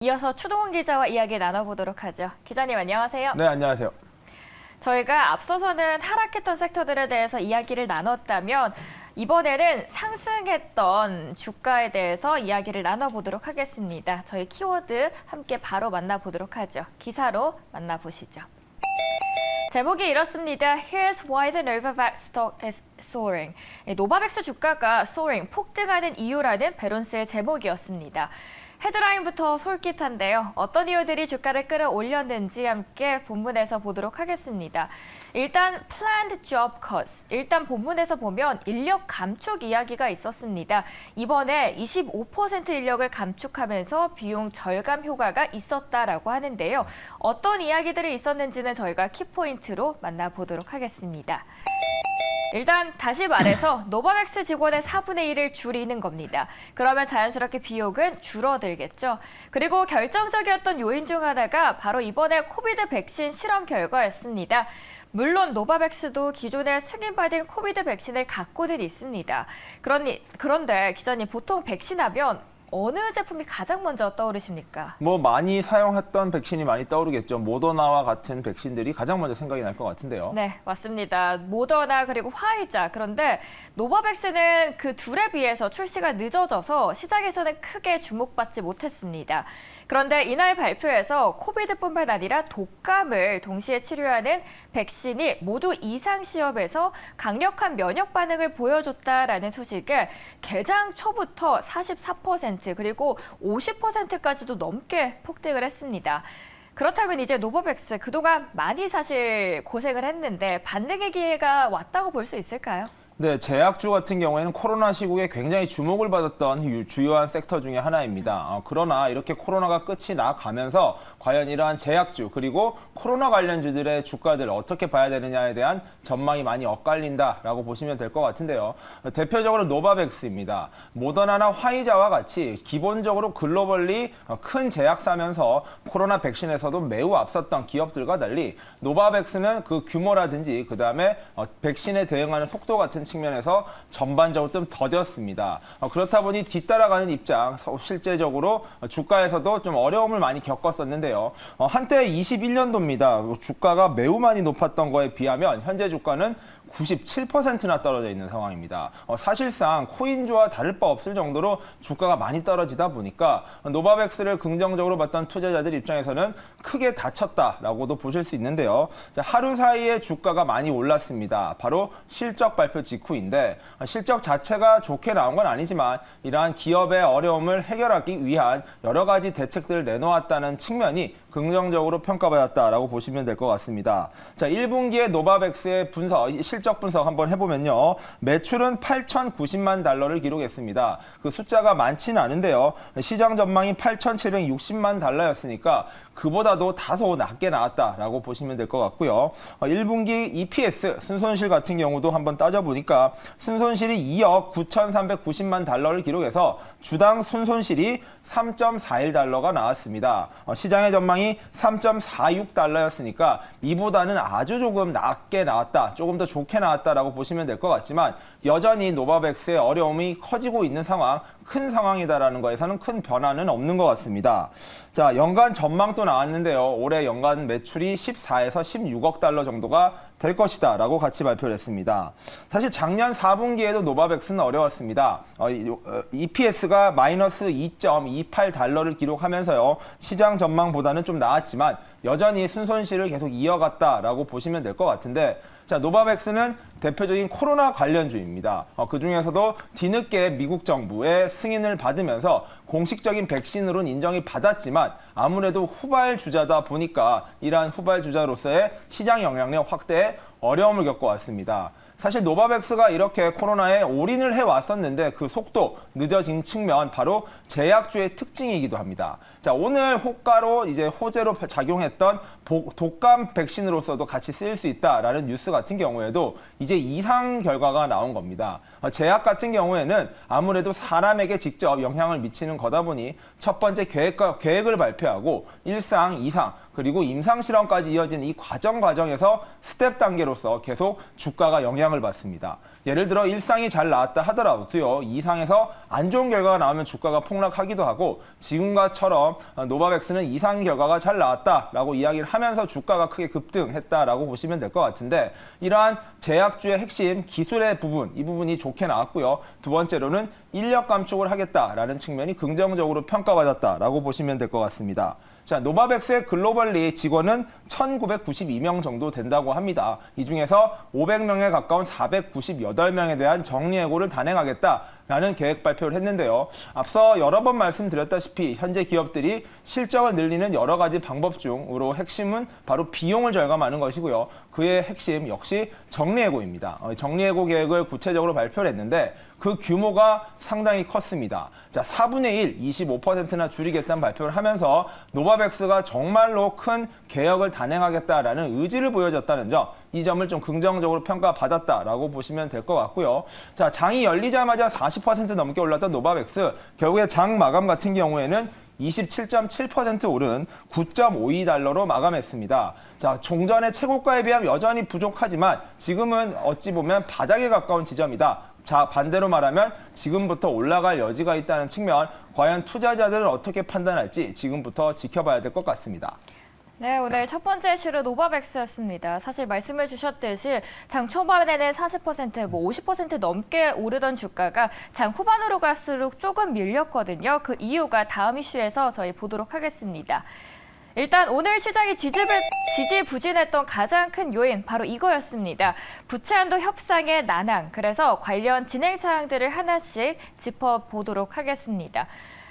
이어서 추동훈 기자와 이야기 나눠보도록 하죠. 기자님 안녕하세요. 네, 안녕하세요. 저희가 앞서서는 하락했던 섹터들에 대해서 이야기를 나눴다면 이번에는 상승했던 주가에 대해서 이야기를 나눠보도록 하겠습니다. 저희 키워드 함께 바로 만나보도록 하죠. 기사로 만나보시죠. 제목이 이렇습니다. Here's why the Novavax stock is soaring. 노바백스 주가가 soaring, 폭등하는 이유라는 배론스의 제목이었습니다. 헤드라인부터 솔깃한데요. 어떤 이유들이 주가를 끌어올렸는지 함께 본문에서 보도록 하겠습니다. 일단 planned job cuts. 일단 본문에서 보면 인력 감축 이야기가 있었습니다. 이번에 25% 인력을 감축하면서 비용 절감 효과가 있었다라고 하는데요. 어떤 이야기들이 있었는지는 저희가 키포인트로 만나보도록 하겠습니다. 일단 다시 말해서 노바백스 직원의 4분의 1을 줄이는 겁니다. 그러면 자연스럽게 비용은 줄어들겠죠. 그리고 결정적이었던 요인 중 하나가 바로 이번에 코비드 백신 실험 결과였습니다. 물론 노바백스도 기존에 승인받은 코비드 백신을 갖고는 있습니다. 그런데 기자님, 보통 백신하면 어느 제품이 가장 먼저 떠오르십니까? 많이 사용했던 백신이 많이 떠오르겠죠. 모더나와 같은 백신들이 가장 먼저 생각이 날 것 같은데요. 네, 맞습니다. 모더나 그리고 화이자. 그런데 노바백스는 그 둘에 비해서 출시가 늦어져서 시장에서는 크게 주목받지 못했습니다. 그런데 이날 발표에서 코비드뿐만 아니라 독감을 동시에 치료하는 백신이 모두 이상 시험에서 강력한 면역 반응을 보여줬다라는 소식을 개장 초부터 44% 그리고 50%까지도 넘게 폭등을 했습니다. 그렇다면 이제 노바백스 그동안 많이 사실 고생을 했는데 반등의 기회가 왔다고 볼 수 있을까요? 네, 제약주 같은 경우에는 코로나 시국에 굉장히 주목을 받았던 주요한 섹터 중에 하나입니다. 그러나 이렇게 코로나가 끝이 나가면서 과연 이러한 제약주 그리고 코로나 관련주들의 주가들 어떻게 봐야 되느냐에 대한 전망이 많이 엇갈린다라고 보시면 될 것 같은데요. 대표적으로 노바백스입니다. 모더나나 화이자와 같이 기본적으로 글로벌리 큰 제약사면서 코로나 백신에서도 매우 앞섰던 기업들과 달리 노바백스는 그 규모라든지 그다음에 백신에 대응하는 속도 같은 측면에서 전반적으로 좀 더뎠습니다. 그렇다 보니 뒤따라가는 입장, 실제적으로 주가에서도 좀 어려움을 많이 겪었었는데요. 한때 21년도입니다. 주가가 매우 많이 높았던 거에 비하면 현재 주가는 97%나 떨어져 있는 상황입니다. 사실상 코인주와 다를 바 없을 정도로 주가가 많이 떨어지다 보니까 노바백스를 긍정적으로 봤던 투자자들 입장에서는 크게 다쳤다라고도 보실 수 있는데요. 하루 사이에 주가가 많이 올랐습니다. 바로 실적 발표 직후인데 실적 자체가 좋게 나온 건 아니지만 이러한 기업의 어려움을 해결하기 위한 여러 가지 대책들을 내놓았다는 측면이 긍정적으로 평가받았다라고 보시면 될 것 같습니다. 자, 1분기에 노바백스의 실적 분석 한번 해보면요. 매출은 8,090만 달러를 기록했습니다. 그 숫자가 많지는 않은데요. 시장 전망이 8,760만 달러였으니까 그보다도 다소 낮게 나왔다라고 보시면 될 것 같고요. 1분기 EPS 순손실 같은 경우도 한번 따져보니까 순손실이 2억 9,390만 달러를 기록해서 주당 순손실이 3.41달러가 나왔습니다. 시장의 전망이 3.46달러였으니까 이보다는 아주 조금 낮게 나왔다, 조금 더 좋게 나왔다라고 보시면 될 것 같지만 여전히 노바백스의 어려움이 커지고 있는 상황, 큰 상황이다라는 거에서는 큰 변화는 없는 것 같습니다. 자, 연간 전망도 나왔는데요. 올해 연간 매출이 14에서 16억 달러 정도가 될 것이다 라고 같이 발표를 했습니다. 사실 작년 4분기에도 노바백스는 어려웠습니다. EPS가 마이너스 2.28달러를 기록하면서요. 시장 전망보다는 좀 나았지만 여전히 순손실을 계속 이어갔다라고 보시면 될 것 같은데 자, 노바백스는 대표적인 코로나 관련주입니다. 그중에서도 뒤늦게 미국 정부의 승인을 받으면서 공식적인 백신으로는 인정이 받았지만 아무래도 후발주자다 보니까 이러한 후발주자로서의 시장 영향력 확대에 어려움을 겪어왔습니다. 사실 노바백스가 이렇게 코로나에 올인을 해왔었는데 그 속도 늦어진 측면 바로 제약주의 특징이기도 합니다. 자, 오늘 호재로 작용했던 독감 백신으로서도 같이 쓰일 수 있다라는 뉴스 같은 경우에도 이제 이상 결과가 나온 겁니다. 제약 같은 경우에는 아무래도 사람에게 직접 영향을 미치는 거다 보니 첫 번째 계획을 발표하고 1상, 2상, 그리고 임상실험까지 이어진 이 과정에서 스텝 단계로서 계속 주가가 영향을 받습니다. 예를 들어 일상이 잘 나왔다 하더라도요. 이상에서 안 좋은 결과가 나오면 주가가 폭락하기도 하고 지금과처럼 노바백스는 이상 결과가 잘 나왔다라고 이야기를 하면서 주가가 크게 급등했다라고 보시면 될 것 같은데 이러한 제약주의 핵심 기술의 부분, 이 부분이 좋게 나왔고요. 두 번째로는 인력 감축을 하겠다라는 측면이 긍정적으로 평가받았다라고 보시면 될 것 같습니다. 자, 노바백스의 글로벌리 직원은 1,992명 정도 된다고 합니다. 이 중에서 500명에 가까운 498명에 대한 정리해고를 단행하겠다라는 계획 발표를 했는데요. 앞서 여러 번 말씀드렸다시피 현재 기업들이 실적을 늘리는 여러 가지 방법 중으로 핵심은 바로 비용을 절감하는 것이고요. 그의 핵심 역시 정리해고입니다. 정리해고 계획을 구체적으로 발표를 했는데 그 규모가 상당히 컸습니다. 자, 4분의 1, 25%나 줄이겠다는 발표를 하면서 노바백스가 정말로 큰 개혁을 단행하겠다라는 의지를 보여줬다는 점, 이 점을 좀 긍정적으로 평가받았다라고 보시면 될 것 같고요. 자, 장이 열리자마자 40% 넘게 올랐던 노바백스, 결국에 장 마감 같은 경우에는 27.7% 오른 9.52달러로 마감했습니다. 자, 종전의 최고가에 비하면 여전히 부족하지만 지금은 어찌 보면 바닥에 가까운 지점이다. 자, 반대로 말하면 지금부터 올라갈 여지가 있다는 측면, 과연 투자자들은 어떻게 판단할지 지금부터 지켜봐야 될 것 같습니다. 네, 오늘 첫 번째 이슈는 노바백스였습니다. 사실 말씀해 주셨듯이 장 초반에는 40%, 50% 넘게 오르던 주가가 장 후반으로 갈수록 조금 밀렸거든요. 그 이유가 다음 이슈에서 저희 보도록 하겠습니다. 일단 오늘 시장이 지지부진했던 가장 큰 요인 바로 이거였습니다. 부채한도 협상의 난항. 그래서 관련 진행 사항들을 하나씩 짚어보도록 하겠습니다.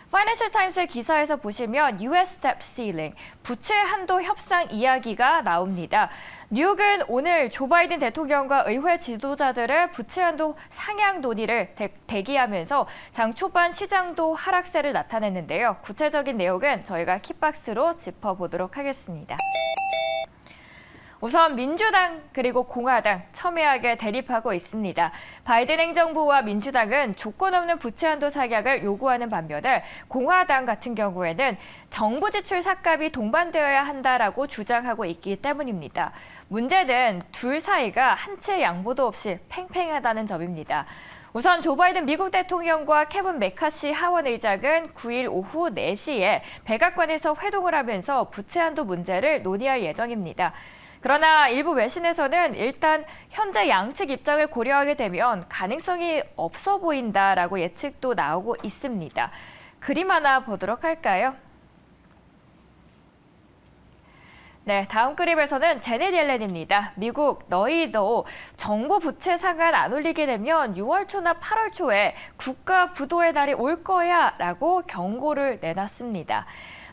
파이낸셜 타임스의 기사에서 보시면 US Debt Ceiling, 부채 한도 협상 이야기가 나옵니다. 뉴욕은 오늘 조 바이든 대통령과 의회 지도자들의 부채 한도 상향 논의를 대기하면서 장 초반 시장도 하락세를 나타냈는데요. 구체적인 내용은 저희가 킥박스로 짚어보도록 하겠습니다. 우선 민주당 그리고 공화당 첨예하게 대립하고 있습니다. 바이든 행정부와 민주당은 조건 없는 부채 한도 상향을 요구하는 반면에 공화당 같은 경우에는 정부 지출 삭감이 동반되어야 한다라고 주장하고 있기 때문입니다. 문제는 둘 사이가 한 채 양보도 없이 팽팽하다는 점입니다. 우선 조 바이든 미국 대통령과 케빈 메카시 하원 의장은 9일 오후 4시에 백악관에서 회동을 하면서 부채 한도 문제를 논의할 예정입니다. 그러나 일부 외신에서는 일단 현재 양측 입장을 고려하게 되면 가능성이 없어 보인다라고 예측도 나오고 있습니다. 그림 하나 보도록 할까요? 네, 다음 그림에서는 제넷 옐렌입니다. 미국 너희도 정부 부채 상한 안 올리게 되면 6월 초나 8월 초에 국가 부도의 날이 올 거야 라고 경고를 내놨습니다.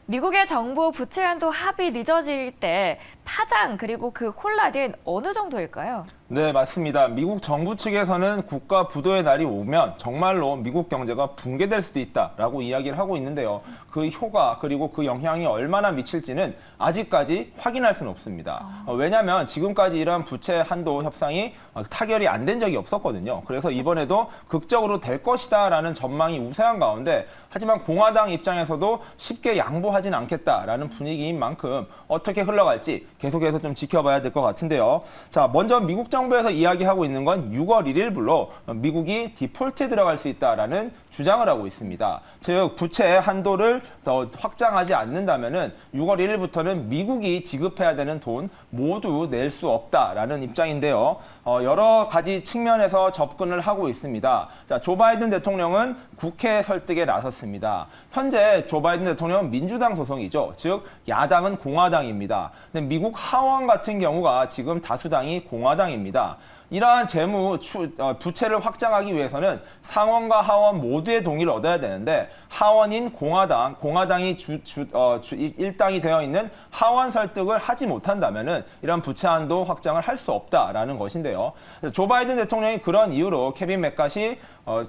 미국의 정부 부채 한도 합의 늦어질 때 파장 그리고 그 혼란은 어느 정도일까요? 네, 맞습니다. 미국 정부 측에서는 국가 부도의 날이 오면 정말로 미국 경제가 붕괴될 수도 있다라고 이야기를 하고 있는데요. 그 효과 그리고 그 영향이 얼마나 미칠지는 아직까지 확인할 수는 없습니다. 왜냐하면 지금까지 이러한 부채 한도 협상이 타결이 안 된 적이 없었거든요. 그래서 이번에도 극적으로 될 것이다라는 전망이 우세한 가운데 하지만 공화당 입장에서도 쉽게 양보하진 않겠다라는 분위기인 만큼 어떻게 흘러갈지 계속해서 좀 지켜봐야 될 것 같은데요. 자, 먼저 미국 정부에서 이야기하고 있는 건 6월 1일부로 미국이 디폴트에 들어갈 수 있다라는 주장을 하고 있습니다. 즉 부채 한도를 더 확장하지 않는다면은 6월 1일부터는 미국이 지급해야 되는 돈 모두 낼 수 없다라는 입장인데요. 여러 가지 측면에서 접근을 하고 있습니다. 자, 조 바이든 대통령은 국회 설득에 나섰습니다. 현재 조 바이든 대통령은 민주당 소속이죠. 즉 야당은 공화당입니다. 근데 미국 하원 같은 경우가 지금 다수당이 공화당입니다. 이러한 부채를 확장하기 위해서는 상원과 하원 모두의 동의를 얻어야 되는데 하원인 공화당이 일당이 되어 있는 하원 설득을 하지 못한다면은 이런 부채 한도 확장을 할 수 없다라는 것인데요. 조 바이든 대통령이 그런 이유로 케빈 메카시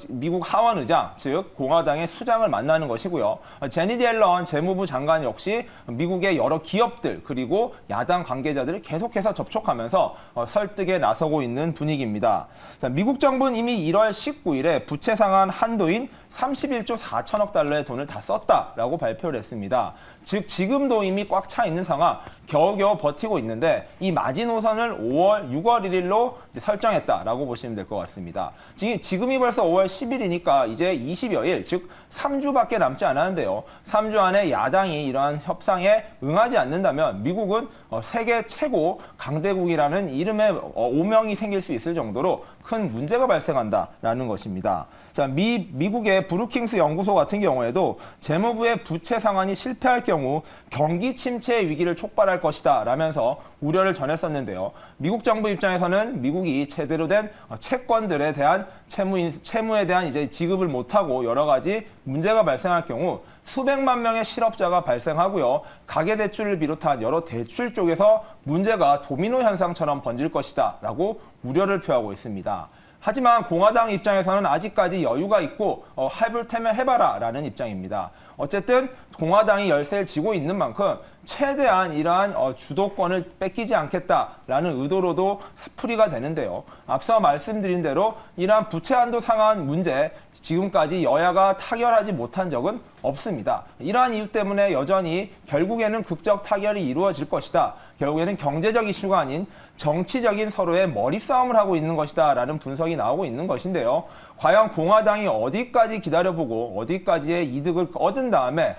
미국 하원 의장, 즉 공화당의 수장을 만나는 것이고요. 제닛 옐런 재무부 장관 역시 미국의 여러 기업들 그리고 야당 관계자들을 계속해서 접촉하면서 설득에 나서고 있는 분위기입니다. 자, 미국 정부는 이미 1월 19일에 부채 상한 한도인 31조 4천억 달러의 돈을 다 썼다라고 발표를 했습니다. 즉 지금도 이미 꽉 차 있는 상황, 겨우겨우 버티고 있는데 이 마지노선을 5월, 6월 1일로 설정했다라고 보시면 될 것 같습니다. 지금이 벌써 5월 10일이니까 이제 20여일, 즉 3주밖에 남지 않았는데요. 3주 안에 야당이 이러한 협상에 응하지 않는다면 미국은 세계 최고 강대국이라는 이름의 오명이 생길 수 있을 정도로 큰 문제가 발생한다라는 것입니다. 자, 미국의 브루킹스 연구소 같은 경우에도 재무부의 부채 상환이 실패할 경우 경기 침체의 위기를 촉발할 것이다 라면서 우려를 전했었는데요. 미국 정부 입장에서는 미국이 제대로 된 채권들에 대한 채무에 대한 이제 지급을 못하고 여러 가지 문제가 발생할 경우 수백만 명의 실업자가 발생하고요. 가계대출을 비롯한 여러 대출 쪽에서 문제가 도미노 현상처럼 번질 것이다 라고 우려를 표하고 있습니다. 하지만 공화당 입장에서는 아직까지 여유가 있고 해볼 테면 해봐라 라는 입장입니다. 어쨌든 공화당이 열세를 쥐고 있는 만큼 최대한 이러한 주도권을 뺏기지 않겠다라는 의도로도 풀이가 되는데요. 앞서 말씀드린 대로 이러한 부채 한도 상한 문제 지금까지 여야가 타결하지 못한 적은 없습니다. 이러한 이유 때문에 여전히 결국에는 극적 타결이 이루어질 것이다. 결국에는 경제적 이슈가 아닌 정치적인 서로의 머리싸움을 하고 있는 것이다 라는 분석이 나오고 있는 것인데요. 과연 공화당이 어디까지 기다려보고 어디까지의 이득을 얻은 다음에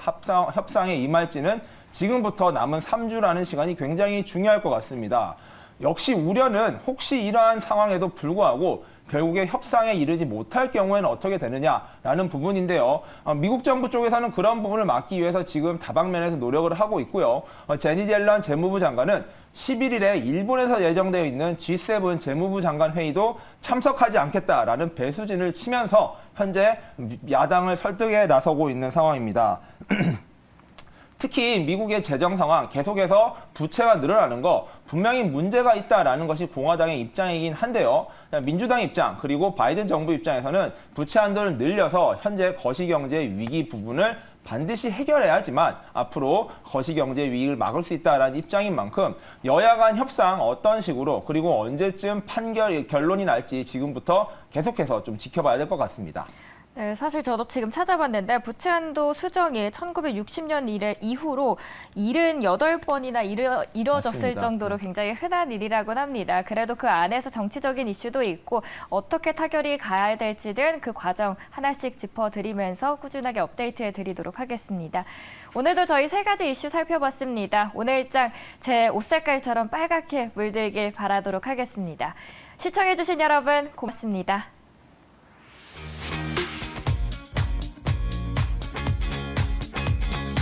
협상에 임할지는 지금부터 남은 3주라는 시간이 굉장히 중요할 것 같습니다. 역시 우려는 혹시 이러한 상황에도 불구하고 결국에 협상에 이르지 못할 경우에는 어떻게 되느냐라는 부분인데요. 미국 정부 쪽에서는 그런 부분을 막기 위해서 지금 다방면에서 노력을 하고 있고요. 제니 옐런 재무부 장관은 11일에 일본에서 예정되어 있는 G7 재무부 장관 회의도 참석하지 않겠다라는 배수진을 치면서 현재 야당을 설득에 나서고 있는 상황입니다. 특히 미국의 재정 상황 계속해서 부채가 늘어나는 거 분명히 문제가 있다라는 것이 공화당의 입장이긴 한데요. 민주당 입장 그리고 바이든 정부 입장에서는 부채 한도를 늘려서 현재 거시경제 위기 부분을 반드시 해결해야 하지만 앞으로 거시경제 위기를 막을 수 있다라는 입장인 만큼 여야 간 협상 어떤 식으로 그리고 언제쯤 결론이 날지 지금부터 계속해서 좀 지켜봐야 될 것 같습니다. 네, 사실 저도 지금 찾아봤는데 부채 한도 수정이 1960년 이후로 78번이나 이루어졌을 맞습니다. 정도로 굉장히 흔한 일이라고는 합니다. 그래도 그 안에서 정치적인 이슈도 있고 어떻게 타결이 가야 될지는 그 과정 하나씩 짚어드리면서 꾸준하게 업데이트해 드리도록 하겠습니다. 오늘도 저희 3가지 이슈 살펴봤습니다. 오늘 일장 제 옷 색깔처럼 빨갛게 물들길 바라도록 하겠습니다. 시청해주신 여러분 고맙습니다.